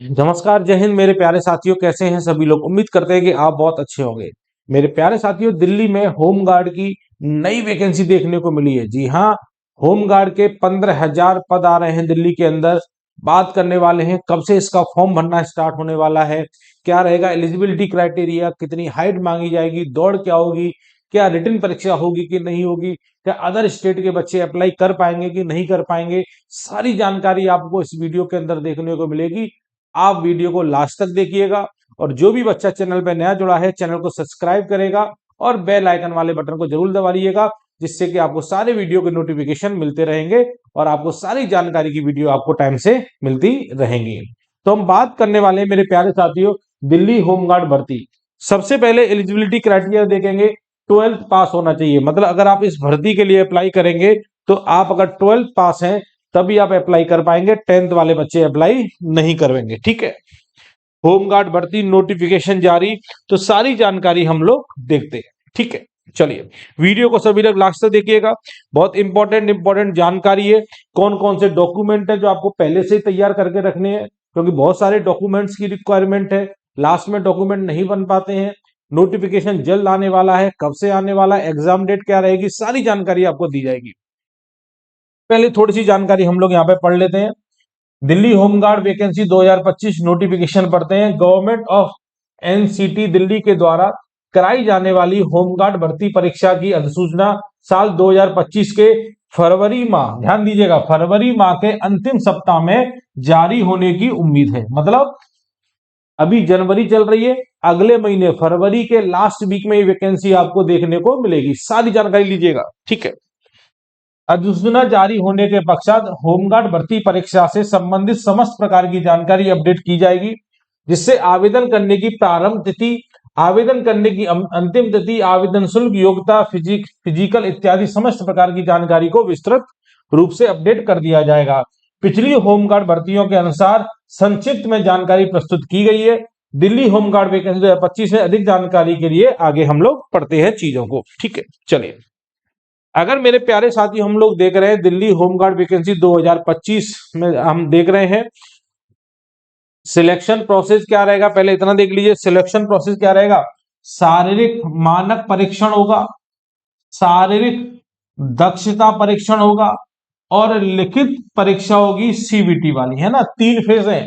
नमस्कार, जय हिंद मेरे प्यारे साथियों। कैसे हैं सभी लोग? उम्मीद करते हैं कि आप बहुत अच्छे होंगे। मेरे प्यारे साथियों, दिल्ली में होम गार्ड की नई वैकेंसी देखने को मिली है। जी हाँ, होम गार्ड के 15,000 पद आ रहे हैं दिल्ली के अंदर। बात करने वाले हैं कब से इसका फॉर्म भरना स्टार्ट होने वाला है, क्या रहेगा एलिजिबिलिटी क्राइटेरिया, कितनी हाइट मांगी जाएगी, दौड़ क्या होगी, क्या रिटन परीक्षा होगी कि नहीं होगी, क्या अदर स्टेट के बच्चे अप्लाई कर पाएंगे कि नहीं कर पाएंगे। सारी जानकारी आपको इस वीडियो के अंदर देखने को मिलेगी। आप वीडियो को लास्ट तक देखिएगा और जो भी बच्चा चैनल पर नया जुड़ा है चैनल को सब्सक्राइब करेगा और बेल आइकन वाले बटन को जरूर दबा लीजिएगा, जिससे कि आपको सारे वीडियो के नोटिफिकेशन मिलते रहेंगे और आपको सारी जानकारी की वीडियो आपको टाइम से मिलती रहेंगी। तो हम बात करने वाले हैं मेरे प्यारे साथियों दिल्ली होमगार्ड भर्ती। सबसे पहले एलिजिबिलिटी क्राइटेरिया देखेंगे। 12th पास होना चाहिए, मतलब अगर आप इस भर्ती के लिए अप्लाई करेंगे तो आप अगर 12th पास हैं तभी आप अप्लाई कर पाएंगे। 10th वाले बच्चे अप्लाई नहीं करेंगे। ठीक है, होमगार्ड भर्ती नोटिफिकेशन जारी, तो सारी जानकारी हम लोग देखते हैं। ठीक है, चलिए वीडियो को सभी लोग लास्ट तक देखिएगा। बहुत इंपॉर्टेंट जानकारी है। कौन कौन से डॉक्यूमेंट है जो आपको पहले से ही तैयार करके रखने हैं, क्योंकि बहुत सारे डॉक्यूमेंट्स की रिक्वायरमेंट है, लास्ट में डॉक्यूमेंट नहीं बन पाते हैं। नोटिफिकेशन जल्द आने वाला है, कब से आने वाला है, एग्जाम डेट क्या रहेगी, सारी जानकारी आपको दी जाएगी। पहले थोड़ी सी जानकारी हम लोग यहाँ पे पढ़ लेते हैं। दिल्ली होमगार्ड वैकेंसी 2025 नोटिफिकेशन पढ़ते हैं। गवर्नमेंट ऑफ एनसीटी दिल्ली के द्वारा कराई जाने वाली होमगार्ड भर्ती परीक्षा की अधिसूचना साल 2025 के फरवरी माह, ध्यान दीजिएगा, फरवरी माह के अंतिम सप्ताह में जारी होने की उम्मीद है। मतलब अभी जनवरी चल रही है, अगले महीने फरवरी के लास्ट वीक में ये वैकेंसी आपको देखने को मिलेगी। सारी जानकारी लीजिएगा। ठीक है, अधिसूचना जारी होने के पश्चात होमगार्ड भर्ती परीक्षा से संबंधित समस्त प्रकार की जानकारी अपडेट की जाएगी, जिससे आवेदन करने की प्रारंभ तिथि, आवेदन करने की अंतिम तिथि, आवेदन शुल्क, योग्यता, फिजिकल इत्यादि समस्त प्रकार की जानकारी को विस्तृत रूप से अपडेट कर दिया जाएगा। पिछली होमगार्ड भर्तियों के अनुसार संक्षिप्त में जानकारी प्रस्तुत की गई है। दिल्ली होमगार्ड वैकेंसी 2025 में अधिक जानकारी के लिए आगे हम लोग पढ़ते हैं चीजों को। ठीक है, चलिए अगर मेरे प्यारे साथी हम लोग देख रहे हैं दिल्ली होमगार्ड वैकेंसी 2025 में हम देख रहे हैं सिलेक्शन प्रोसेस क्या रहेगा। पहले इतना देख लीजिए, सिलेक्शन प्रोसेस क्या रहेगा। शारीरिक मानक परीक्षण होगा, शारीरिक दक्षता परीक्षण होगा और लिखित परीक्षा होगी सीबीटी वाली, है ना। 3 फेज है।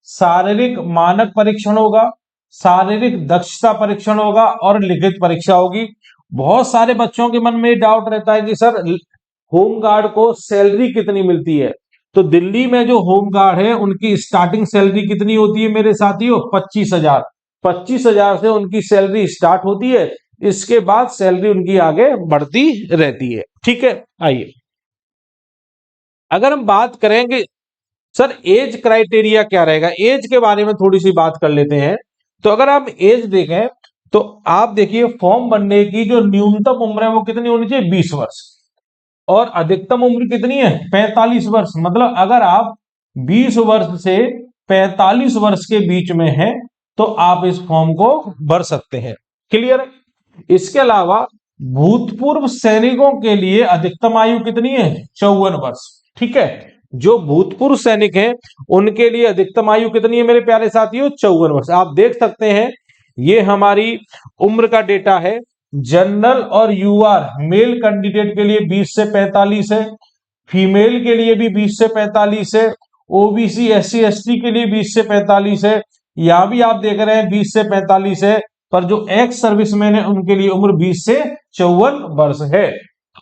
शारीरिक मानक परीक्षण होगा, शारीरिक दक्षता परीक्षण होगा और लिखित परीक्षा होगी। बहुत सारे बच्चों के मन में डाउट रहता है कि सर होम गार्ड को सैलरी कितनी मिलती है। तो दिल्ली में जो होम गार्ड है उनकी स्टार्टिंग सैलरी कितनी होती है मेरे साथियों? 25,000। 25,000 से उनकी सैलरी स्टार्ट होती है, इसके बाद सैलरी उनकी आगे बढ़ती रहती है। ठीक है, आइए अगर हम बात करेंगे सर एज क्राइटेरिया क्या रहेगा, एज के बारे में थोड़ी सी बात कर लेते हैं। तो अगर आप एज देखें तो आप देखिए फॉर्म भरने की जो न्यूनतम उम्र है वो कितनी होनी चाहिए? 20 वर्ष। और अधिकतम उम्र कितनी है? 45 वर्ष। मतलब अगर आप 20 वर्ष से 45 वर्ष के बीच में हैं तो आप इस फॉर्म को भर सकते हैं। क्लियर है? इसके अलावा भूतपूर्व सैनिकों के लिए अधिकतम आयु कितनी है? 54 वर्ष। ठीक है, जो भूतपूर्व सैनिक हैं उनके लिए अधिकतम आयु कितनी है मेरे प्यारे साथियों? 54 वर्ष। आप देख सकते हैं ये हमारी उम्र का डेटा है। जनरल और यूआर मेल कैंडिडेट के लिए 20 से 45 है, फीमेल के लिए भी 20 से 45 है, ओबीसी एससी एसटी के लिए 20 से 45 है। यहां भी आप देख रहे हैं 20 से 45 है, पर जो एक्स सर्विसमैन है उनके लिए उम्र 20 से 54 वर्ष है।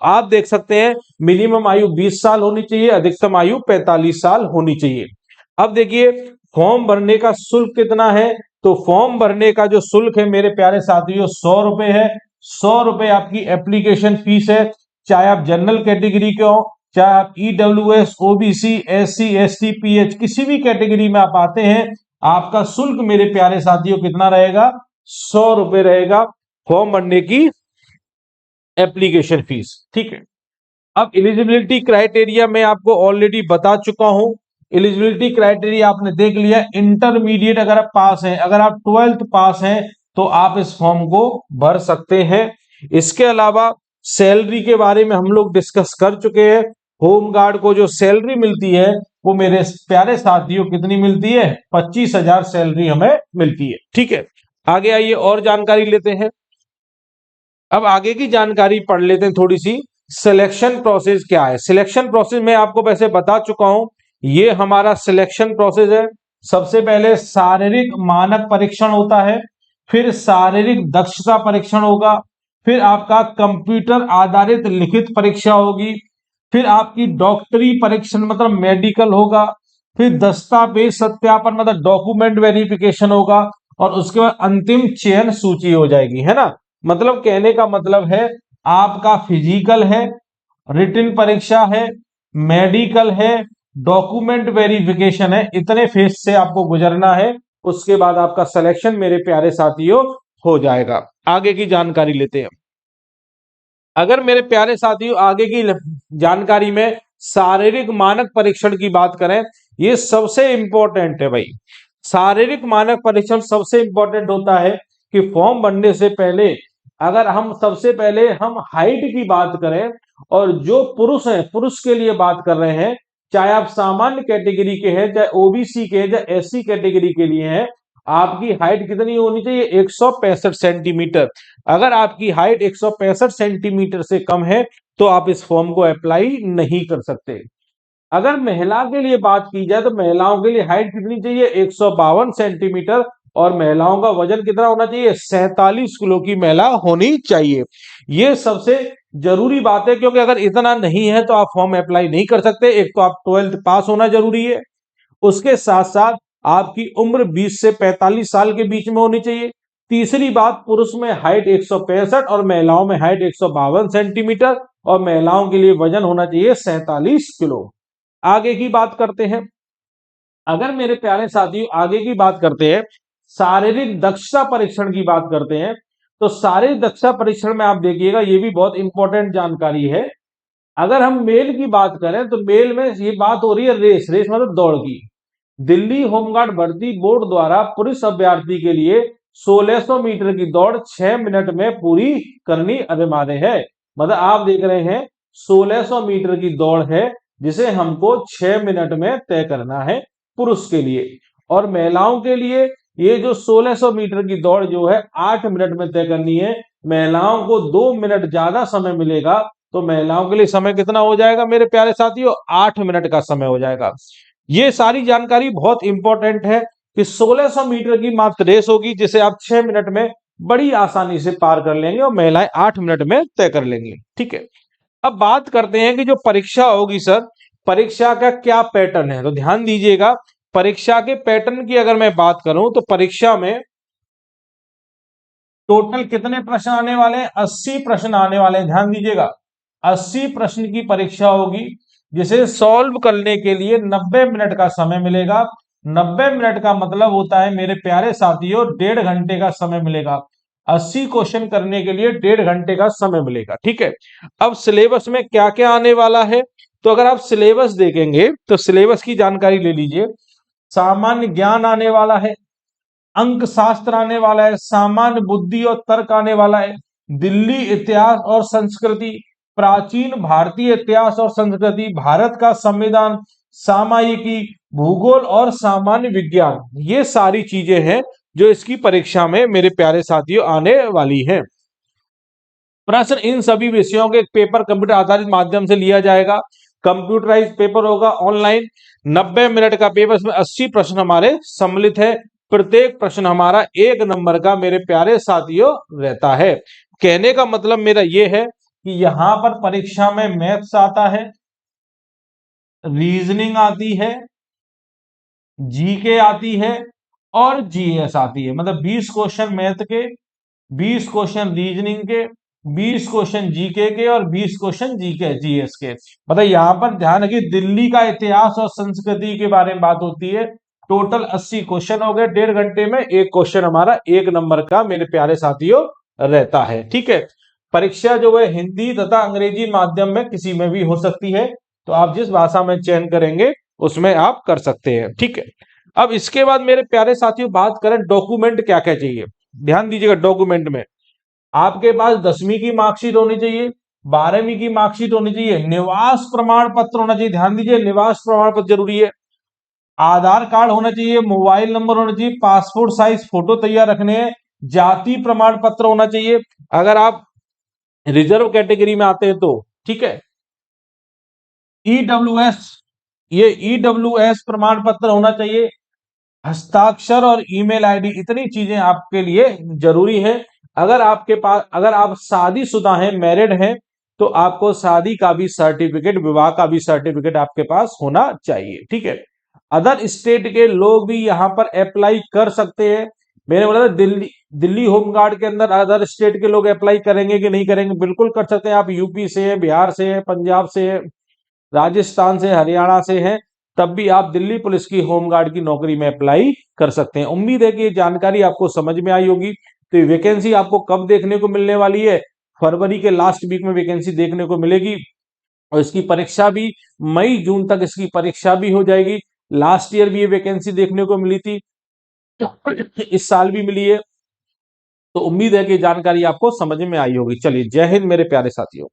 आप देख सकते हैं मिनिमम आयु 20 साल होनी चाहिए, अधिकतम आयु 45 साल होनी चाहिए। अब देखिए फॉर्म भरने का शुल्क कितना है। तो फॉर्म भरने का जो शुल्क है मेरे प्यारे साथियों 100 रुपए है। 100 रुपए आपकी एप्लीकेशन फीस है, चाहे आप जनरल कैटेगरी के हो, चाहे आप EWS, OBC, SC, ST, pH किसी भी कैटेगरी में आप आते हैं, आपका शुल्क मेरे प्यारे साथियों कितना रहेगा? 100 रुपए रहेगा फॉर्म भरने की एप्लीकेशन फीस। ठीक है, अब एलिजिबिलिटी क्राइटेरिया मैं आपको ऑलरेडी बता चुका हूं। एलिजिबिलिटी क्राइटेरिया आपने देख लिया। इंटरमीडिएट अगर आप पास हैं, अगर आप 12th पास हैं तो आप इस फॉर्म को भर सकते हैं। इसके अलावा सैलरी के बारे में हम लोग डिस्कस कर चुके हैं। होम गार्ड को जो सैलरी मिलती है वो मेरे प्यारे साथियों कितनी मिलती है? 25,000 सैलरी हमें मिलती है। ठीक है, आगे आइए और जानकारी लेते हैं। अब आगे की जानकारी पढ़ लेते हैं थोड़ी सी। सिलेक्शन प्रोसेस क्या है? सिलेक्शन प्रोसेस मैं आपको वैसे बता चुका हूं, ये हमारा सिलेक्शन प्रोसेस है। सबसे पहले शारीरिक मानक परीक्षण होता है, फिर शारीरिक दक्षता परीक्षण होगा, फिर आपका कंप्यूटर आधारित लिखित परीक्षा होगी, फिर आपकी डॉक्टरी परीक्षण मतलब मेडिकल होगा, फिर दस्तावेज सत्यापन मतलब डॉक्यूमेंट वेरिफिकेशन होगा, और उसके बाद अंतिम चयन सूची हो जाएगी, है ना। मतलब कहने का मतलब है आपका फिजिकल है, रिटन परीक्षा है, मेडिकल है, डॉक्यूमेंट वेरिफिकेशन है, इतने फेज से आपको गुजरना है। उसके बाद आपका सिलेक्शन मेरे प्यारे साथियों हो जाएगा। आगे की जानकारी लेते हैं। अगर मेरे प्यारे साथियों आगे की जानकारी में शारीरिक मानक परीक्षण की बात करें, ये सबसे इंपॉर्टेंट है भाई। शारीरिक मानक परीक्षण सबसे इंपॉर्टेंट होता है कि फॉर्म भरने से पहले अगर हम सबसे पहले हम हाइट की बात करें, और जो पुरुष हैं पुरुष के लिए बात कर रहे हैं, चाहे आप सामान्य कैटेगरी के हैं, चाहे ओबीसी के, चाहे एससी कैटेगरी के लिए हैं, आपकी हाइट कितनी होनी चाहिए? 165 सेंटीमीटर। अगर आपकी हाइट 165 सेंटीमीटर से कम है तो आप इस फॉर्म को अप्लाई नहीं कर सकते। अगर महिला के लिए बात की जाए तो महिलाओं के लिए हाइट कितनी चाहिए? 152 सेंटीमीटर। और महिलाओं का वजन कितना होना चाहिए? 47 किलो की महिला होनी चाहिए। ये सबसे जरूरी बात है, क्योंकि अगर इतना नहीं है तो आप फॉर्म अप्लाई नहीं कर सकते। एक तो आप 12th पास होना जरूरी है, उसके साथ साथ आपकी उम्र 20 से 45 साल के बीच में होनी चाहिए। तीसरी बात, पुरुष में हाइट 165 और महिलाओं में हाइट 152 सेंटीमीटर, और महिलाओं के लिए वजन होना चाहिए 47 किलो। आगे की बात करते हैं। अगर मेरे प्यारे साथियों आगे की बात करते हैं, शारीरिक दक्षता परीक्षण की बात करते हैं, तो शारीरिक दक्षता परीक्षण में आप देखिएगा, ये भी बहुत इंपॉर्टेंट जानकारी है। अगर हम मेल की बात करें तो मेल में ये बात हो रही है रेस, रेस मतलब दौड़ की। दिल्ली होमगार्ड भर्ती बोर्ड द्वारा पुलिस अभ्यर्थी के लिए 1600 मीटर की दौड़ 6 मिनट में पूरी करनी अनिवार्य है। मतलब आप देख रहे हैं 1600 मीटर की दौड़ है जिसे हमको 6 मिनट में तय करना है पुरुष के लिए। और महिलाओं के लिए ये जो 1600 मीटर की दौड़ जो है 8 मिनट में तय करनी है। महिलाओं को 2 मिनट ज्यादा समय मिलेगा, तो महिलाओं के लिए समय कितना हो जाएगा मेरे प्यारे साथियों? 8 मिनट का समय हो जाएगा। ये सारी जानकारी बहुत इंपॉर्टेंट है कि 1600 मीटर की मात्र रेस होगी जिसे आप 6 मिनट में बड़ी आसानी से पार कर लेंगे, और महिलाएं 8 मिनट में तय कर लेंगी। ठीक है, अब बात करते हैं कि जो परीक्षा होगी सर, परीक्षा का क्या पैटर्न है। तो ध्यान दीजिएगा, परीक्षा के पैटर्न की अगर मैं बात करूं तो परीक्षा में टोटल कितने प्रश्न आने वाले हैं? 80 प्रश्न आने वाले हैं। ध्यान दीजिएगा, 80 प्रश्न की परीक्षा होगी जिसे सॉल्व करने के लिए 90 मिनट का समय मिलेगा। 90 मिनट का मतलब होता है मेरे प्यारे साथियों 1.5 घंटे का समय मिलेगा। 80 क्वेश्चन करने के लिए 1.5 घंटे का समय मिलेगा। ठीक है, अब सिलेबस में क्या क्या आने वाला है, तो अगर आप सिलेबस देखेंगे तो सिलेबस की जानकारी ले लीजिए। सामान्य ज्ञान आने वाला है, अंक शास्त्र आने वाला है, सामान्य बुद्धि और तर्क आने वाला है, दिल्ली इतिहास और संस्कृति, प्राचीन भारतीय इतिहास और संस्कृति, भारत का संविधान, सामायिकी, भूगोल और सामान्य विज्ञान। ये सारी चीजें हैं जो इसकी परीक्षा में मेरे प्यारे साथियों आने वाली हैं। प्रश्न इन सभी विषयों के पेपर कंप्यूटर आधारित माध्यम से लिया जाएगा। कंप्यूटराइज पेपर होगा ऑनलाइन। 90 मिनट का पेपर, इसमें 80 प्रश्न हमारे सम्मिलित है। प्रत्येक प्रश्न हमारा 1 नंबर का मेरे प्यारे साथियों रहता है। कहने का मतलब मेरा यह है कि यहां पर परीक्षा में मैथ्स आता है, रीजनिंग आती है, जीके आती है और जीएस आती है। मतलब 20 क्वेश्चन मैथ के, 20 क्वेश्चन रीजनिंग के, 20 क्वेश्चन जीके के और 20 क्वेश्चन जीके जीएस के। मतलब यहां पर ध्यान रखिए, दिल्ली का इतिहास और संस्कृति के बारे में बात होती है। टोटल 80 क्वेश्चन हो गए। 1.5 घंटे में एक क्वेश्चन हमारा 1 नंबर का मेरे प्यारे साथियों रहता है। ठीक है, परीक्षा जो है हिंदी तथा अंग्रेजी माध्यम में किसी में भी हो सकती है, तो आप जिस भाषा में चयन करेंगे उसमें आप कर सकते हैं। ठीक है, अब इसके बाद मेरे प्यारे साथियों बात करें डॉक्यूमेंट क्या क्या चाहिए। ध्यान दीजिएगा, डॉक्यूमेंट में आपके पास 10वीं की मार्कशीट होनी चाहिए, 12वीं की मार्कशीट होनी चाहिए, निवास प्रमाण पत्र होना चाहिए, ध्यान दीजिए निवास प्रमाण पत्र जरूरी है, आधार कार्ड होना चाहिए, मोबाइल नंबर होना चाहिए, पासपोर्ट साइज फोटो तैयार रखने हैं, जाति प्रमाण पत्र होना चाहिए अगर आप रिजर्व कैटेगरी में आते हैं तो, ठीक है। ईडब्ल्यूएस, ये ईडब्ल्यूएस प्रमाण पत्र होना चाहिए, हस्ताक्षर और ईमेल आईडी, इतनी चीजें आपके लिए जरूरी है। अगर आपके पास, अगर आप शादीशुदा हैं, मैरिड हैं, तो आपको शादी का भी सर्टिफिकेट, विवाह का भी सर्टिफिकेट आपके पास होना चाहिए, ठीक है। अदर स्टेट के लोग भी यहां पर अप्लाई कर सकते हैं। मैंने बोला था दिल्ली, दिल्ली होमगार्ड के अंदर अदर स्टेट के लोग अप्लाई करेंगे कि नहीं करेंगे, बिल्कुल कर सकते हैं। आप यूपी से हैं, बिहार से हैं, पंजाब से हैं, राजस्थान से, हरियाणा से हैं, तब भी आप दिल्ली पुलिस की होमगार्ड की नौकरी में अप्लाई कर सकते हैं। उम्मीद है कि ये जानकारी आपको समझ में आई होगी। तो ये वैकेंसी आपको कब देखने को मिलने वाली है? फरवरी के लास्ट वीक में वैकेंसी देखने को मिलेगी, और इसकी परीक्षा भी मई जून तक इसकी परीक्षा भी हो जाएगी। लास्ट ईयर भी ये वैकेंसी देखने को मिली थी, इस साल भी मिली है। तो उम्मीद है कि जानकारी आपको समझ में आई होगी। चलिए, जय हिंद मेरे प्यारे साथियों।